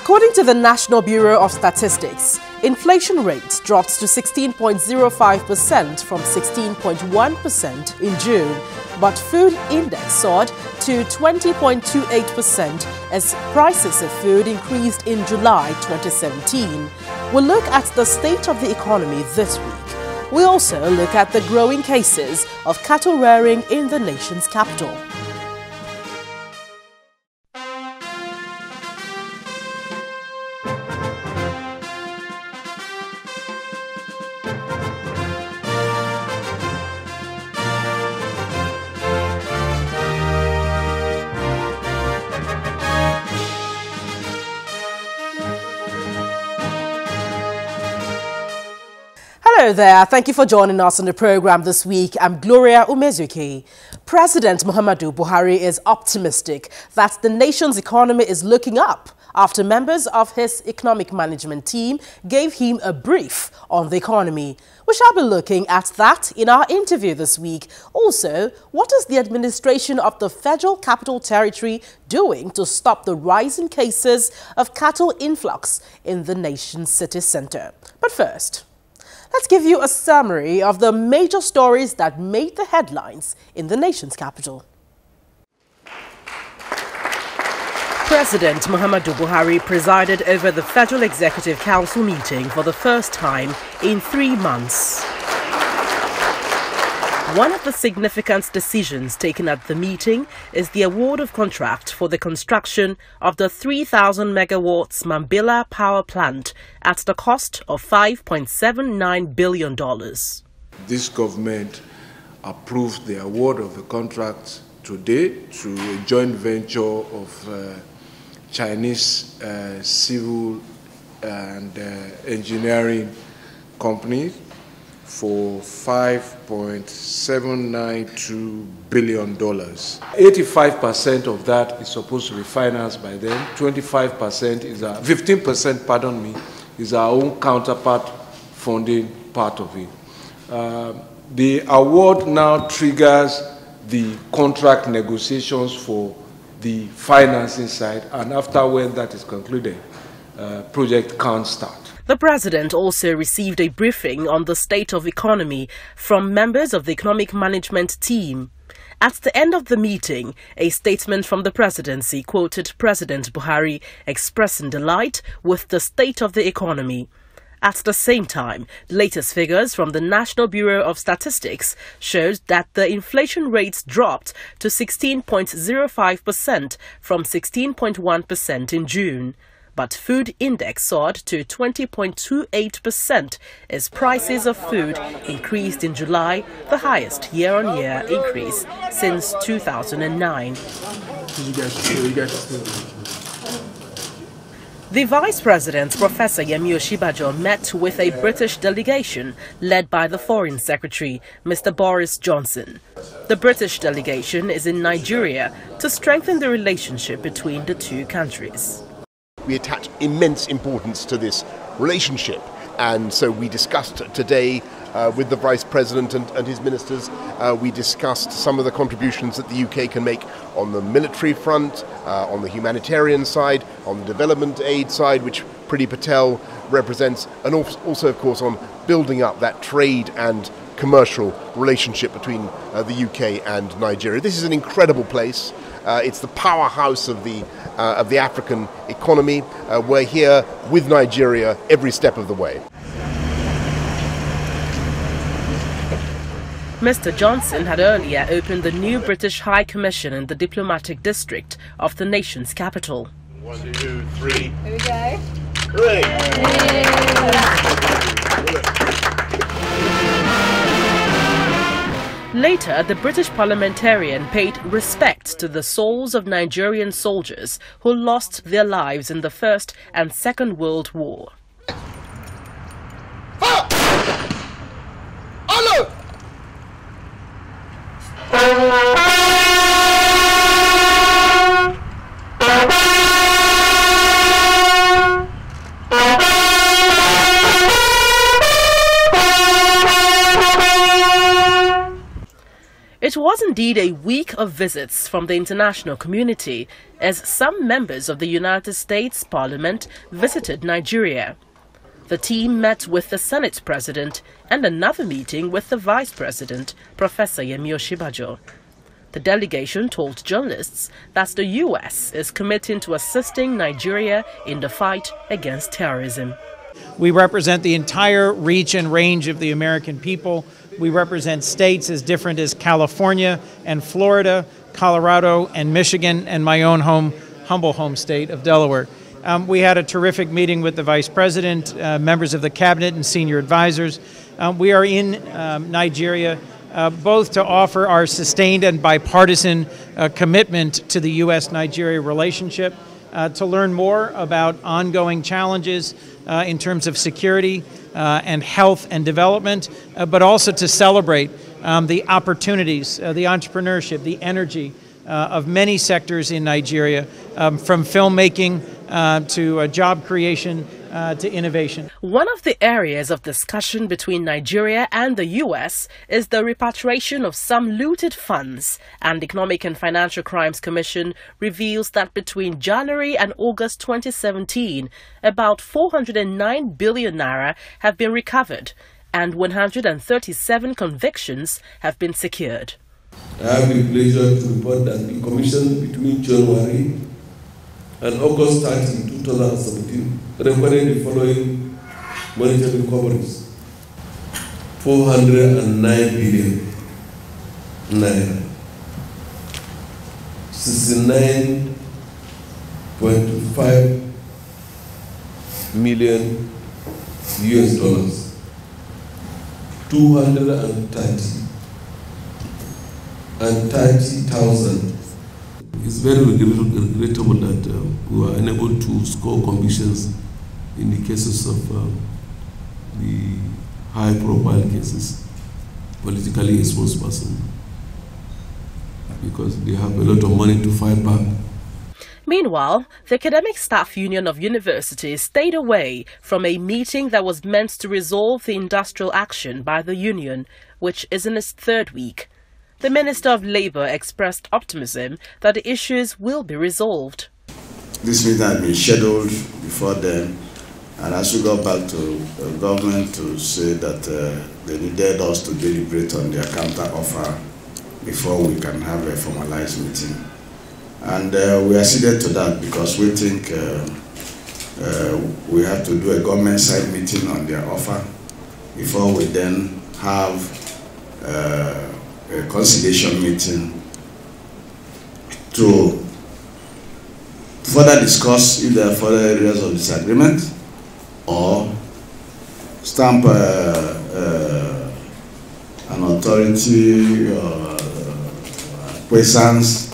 According to the National Bureau of Statistics, inflation rate dropped to 16.05% from 16.1% in June, but food index soared to 20.28% as prices of food increased in July 2017. We'll look at the state of the economy this week. We also look at the growing cases of cattle rearing in the nation's capital. Hello there. Thank you for joining us on the program this week. I'm Gloria Umezuki. President Muhammadu Buhari is optimistic that the nation's economy is looking up after members of his economic management team gave him a brief on the economy. We shall be looking at that in our interview this week. Also, what is the administration of the Federal Capital Territory doing to stop the rising cases of cattle influx in the nation's city center? But first, let's give you a summary of the major stories that made the headlines in the nation's capital. President Muhammadu Buhari presided over the Federal Executive Council meeting for the first time in 3 months. One of the significant decisions taken at the meeting is the award of contract for the construction of the 3,000 megawatts Mambila power plant at the cost of $5.79 billion. This government approved the award of the contract today to a joint venture of Chinese civil and engineering company for $5.792 billion. 85% of that is supposed to be financed by them. 15% is our own counterpart funding part of it. The award now triggers the contract negotiations for the financing side, and after when that is concluded, project can start. The president also received a briefing on the state of economy from members of the economic management team. At the end of the meeting, a statement from the presidency quoted President Buhari expressing delight with the state of the economy. At the same time, latest figures from the National Bureau of Statistics showed that the inflation rates dropped to 16.05% from 16.1% in June. But food index soared to 20.28% as prices of food increased in July, the highest year-on-year increase since 2009. The Vice President, Professor Yemi Osinbajo, met with a British delegation led by the Foreign Secretary, Mr. Boris Johnson. The British delegation is in Nigeria to strengthen the relationship between the two countries. We attach immense importance to this relationship, and so we discussed today with the Vice President and his ministers. We discussed some of the contributions that the UK can make on the military front, on the humanitarian side, on the development aid side, which Priti Patel represents, and also, of course, on building up that trade and commercial relationship between the UK and Nigeria. This is an incredible place. It's the powerhouse of the African economy. We're here with Nigeria every step of the way. Mr. Johnson had earlier opened the new British High Commission in the diplomatic district of the nation's capital. 1, 2, 3. Here we go. Hooray! Later, the British parliamentarian paid respect to the souls of Nigerian soldiers who lost their lives in the First and Second World War. It was indeed a week of visits from the international community as some members of the United States Parliament visited Nigeria. The team met with the Senate President and another meeting with the Vice President, Professor Yemi Osinbajo. The delegation told journalists that the U.S. is committing to assisting Nigeria in the fight against terrorism. We represent the entire reach and range of the American people. We represent states as different as California and Florida, Colorado and Michigan, and my own humble home state of Delaware. We had a terrific meeting with the Vice President, members of the Cabinet and senior advisors. We are in Nigeria both to offer our sustained and bipartisan commitment to the U.S.-Nigeria relationship, to learn more about ongoing challenges in terms of security and health and development, but also to celebrate the opportunities, the entrepreneurship, the energy of many sectors in Nigeria, from filmmaking to job creation to innovation. One of the areas of discussion between Nigeria and the U.S. is the repatriation of some looted funds, and the Economic and Financial Crimes Commission reveals that between January and August 2017, about 409 billion naira have been recovered and 137 convictions have been secured. I have the pleasure to report that the Commission between January and August 30, 2017 recorded the following monetary recoveries: 409 billion naira, 69.5 million US dollars, 230,000. It's very regrettable that we were unable to score convictions in the cases of the high-profile cases, politically exposed persons, because they have a lot of money to fight back. Meanwhile, the Academic Staff Union of Universities stayed away from a meeting that was meant to resolve the industrial action by the union, which is in its third week. The Minister of Labour expressed optimism that the issues will be resolved. This meeting had been scheduled before then, and as we got back to the government to say that they needed us to deliberate on their counter-offer before we can have a formalized meeting. And we acceded to that because we think we have to do a government-side meeting on their offer before we then have a conciliation meeting to further discuss if there are further areas of disagreement, or stamp an authority or presence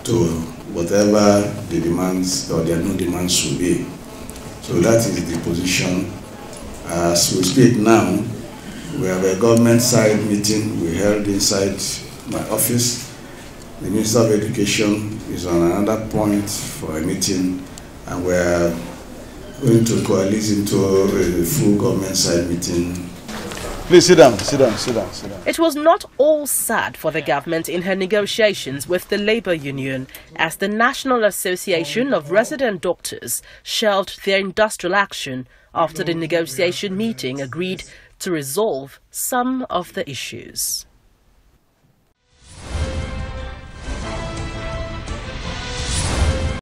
to whatever the demands or their new demands should be. So that is the position. As we speak now, we have a government-side meeting we held inside my office. The Minister of Education is on another point for a meeting, and we are going to coalesce into a full government-side meeting. Please sit down, sit down, sit down, sit down. It was not all sad for the government in her negotiations with the Labour Union, as the National Association of Resident Doctors shelved their industrial action after the negotiation meeting agreed to resolve some of the issues.